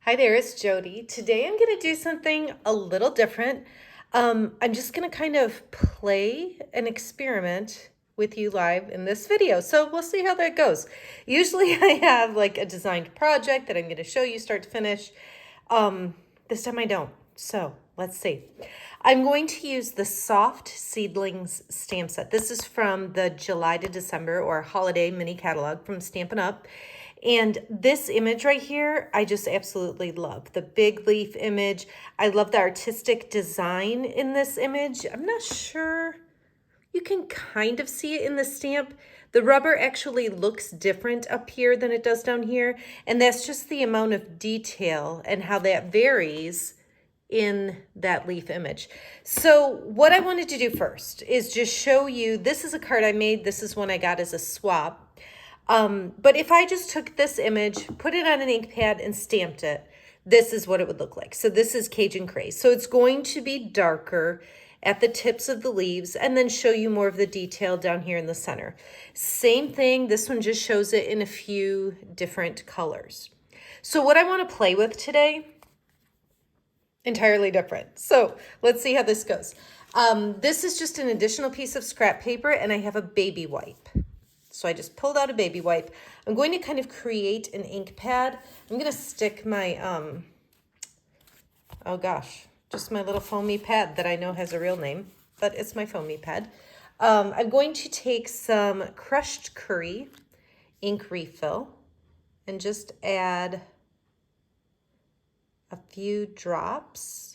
Hi there, it's Jody. Today I'm going to do something a little different. I'm just going to kind of play an experiment with you live in this video. So we'll see how that goes. Usually I have like a designed project that I'm going to show you start to finish. This time I don't. So let's see. I'm going to use the Soft Seedlings stamp set. This is from the July to December or holiday mini catalog from Stampin' Up. And this image right here, I just absolutely love. The big leaf image. I love the artistic design in this image. I'm not sure. You can kind of see it in the stamp. The rubber actually looks different up here than it does down here. And that's just the amount of detail and how that varies in that leaf image. So what I wanted to do first is just show you, this is a card I made. This is one I got as a swap. But if I just took this image, put it on an ink pad and stamped it, this is what it would look like. So this is Cajun Craze. So it's going to be darker at the tips of the leaves and then show you more of the detail down here in the center. Same thing, this one just shows it in a few different colors. So what I want to play with today, entirely different. So let's see how this goes. This is just an additional piece of scrap paper and I have a baby wipe. So I just pulled out a baby wipe. I'm going to kind of create an ink pad. I'm going to stick my, oh gosh, just my little foamy pad that I know has a real name, but it's my foamy pad. I'm going to take some crushed curry ink refill and just add a few drops.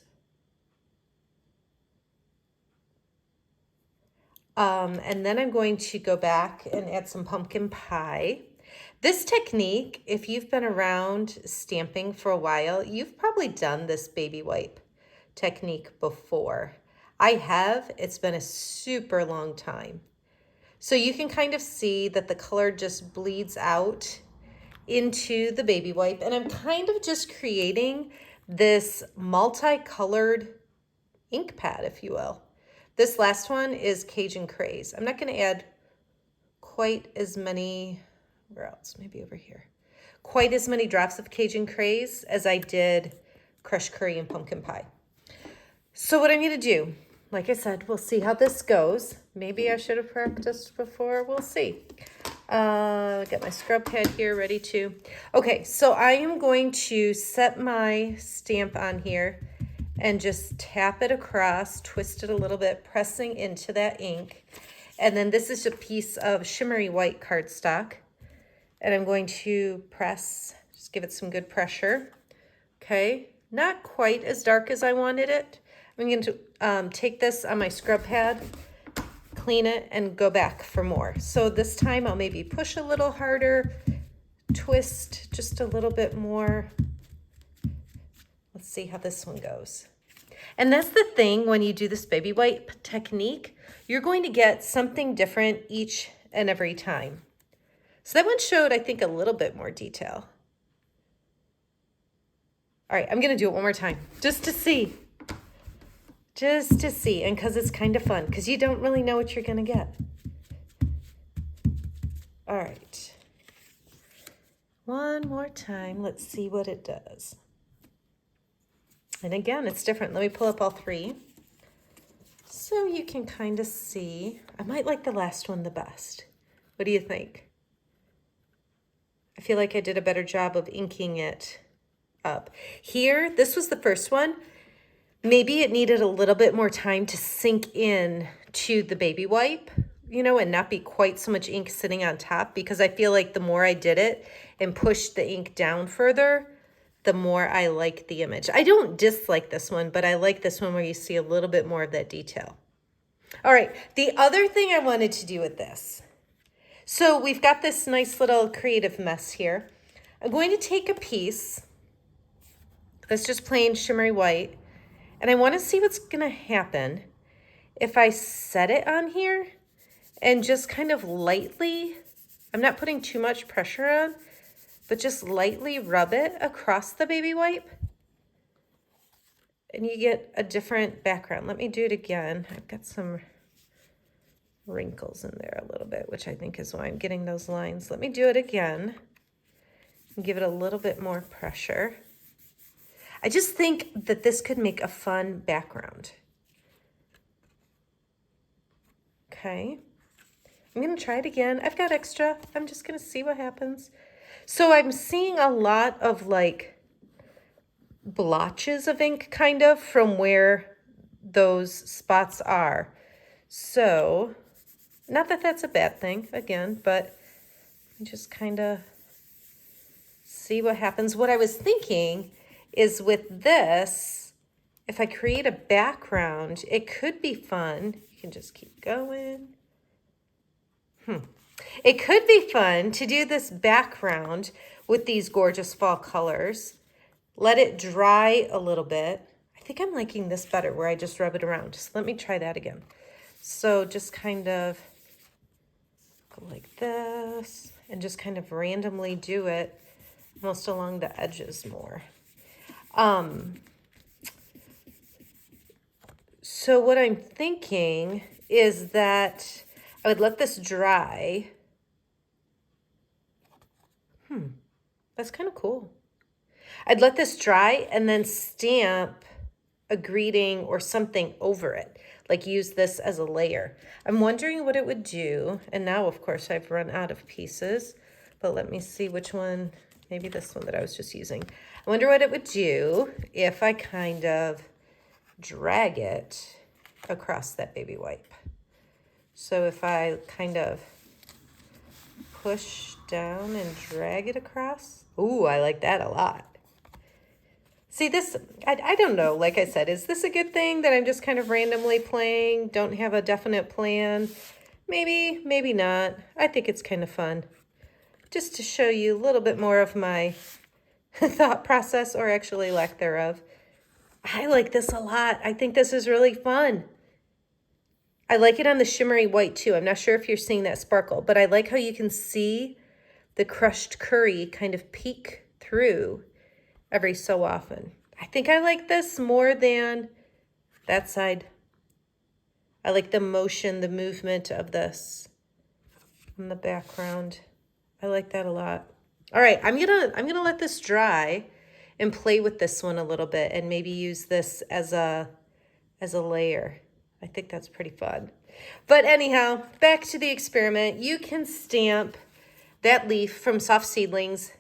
And then I'm going to go back and add some pumpkin pie. This technique, if you've been around stamping for a while, you've probably done this baby wipe technique before. I have. It's been a super long time. So you can kind of see that the color just bleeds out into the baby wipe. And I'm kind of just creating this multicolored ink pad, if you will. This last one is Cajun Craze. I'm not going to add quite as many, where else? Maybe over here. Quite as many drops of Cajun Craze as I did crushed curry and pumpkin pie. So what I'm going to do, like I said, we'll see how this goes. Maybe I should have practiced before. We'll see. Got my scrub pad here ready to. Okay, so I am going to set my stamp on here and just tap it across, twist it a little bit, pressing into that ink. And then this is a piece of shimmery white cardstock. And I'm going to press, just give it some good pressure. Okay, not quite as dark as I wanted it. I'm going to take this on my scrub pad, clean it, and go back for more. So this time I'll maybe push a little harder, twist just a little bit more. Let's see how this one goes. And that's the thing when you do this baby wipe technique, you're going to get something different each and every time. So that one showed, I think, a little bit more detail. All right, I'm going to do it one more time just to see. Just to see, and because it's kind of fun, because you don't really know what you're going to get. All right. One more time. Let's see what it does. And again, it's different. Let me pull up all three so you can kind of see. I might like the last one the best. What do you think? I feel like I did a better job of inking it up. Here, this was the first one. Maybe it needed a little bit more time to sink in to the baby wipe, you know, and not be quite so much ink sitting on top, because I feel like the more I did it and pushed the ink down further, the more I like the image. I don't dislike this one, but I like this one where you see a little bit more of that detail. All right, the other thing I wanted to do with this. So we've got this nice little creative mess here. I'm going to take a piece that's just plain shimmery white, and I want to see what's going to happen if I set it on here and just kind of lightly, I'm not putting too much pressure on, but just lightly rub it across the baby wipe. And you get a different background. Let me do it again. I've got some wrinkles in there a little bit, which I think is why I'm getting those lines. Let me do it again and give it a little bit more pressure. I just think that this could make a fun background. Okay. I'm going to try it again. I've got extra. I'm just going to see what happens. So I'm seeing a lot of like blotches of ink kind of from where those spots are. So not that that's a bad thing again, but just kind of see what happens. What I was thinking is with this, if I create a background, it could be fun. You can just keep going. It could be fun to do this background with these gorgeous fall colors. Let it dry a little bit. I think I'm liking this better where I just rub it around. Just let me try that again. So just kind of go like this and just kind of randomly do it almost along the edges more. So what I'm thinking is that I would let this dry. That's kind of cool. I'd let this dry and then stamp a greeting or something over it, like use this as a layer. I'm wondering what it would do. And now, of course, I've run out of pieces, but let me see which one, maybe this one that I was just using. I wonder what it would do if I kind of drag it across that baby wipe. So if I kind of push down and drag it across. Ooh, I like that a lot. See this, I don't know, like I said, is this a good thing that I'm just kind of randomly playing, don't have a definite plan? Maybe, maybe not. I think it's kind of fun. Just to show you a little bit more of my thought process, or actually lack thereof. I like this a lot. I think this is really fun. I like it on the shimmery white too. I'm not sure if you're seeing that sparkle, but I like how you can see the crushed curry kind of peek through every so often. I think I like this more than that side. I like the motion, the movement of this in the background. I like that a lot. All right, I'm gonna let this dry and play with this one a little bit and maybe use this as a layer. I think that's pretty fun. But anyhow, back to the experiment. You can stamp that leaf from Soft Seedlings.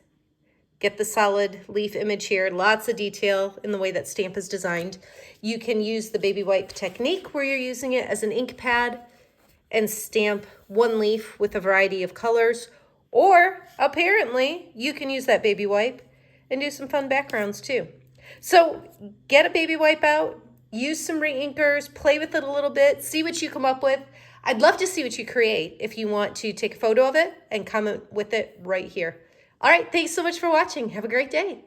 Get the solid leaf image here. Lots of detail in the way that stamp is designed. You can use the baby wipe technique where you're using it as an ink pad and stamp one leaf with a variety of colors. Or apparently you can use that baby wipe and do some fun backgrounds too. So get a baby wipe out, use some re-inkers, play with it a little bit, see what you come up with. I'd love to see what you create if you want to take a photo of it and comment with it right here. All right, thanks so much for watching. Have a great day.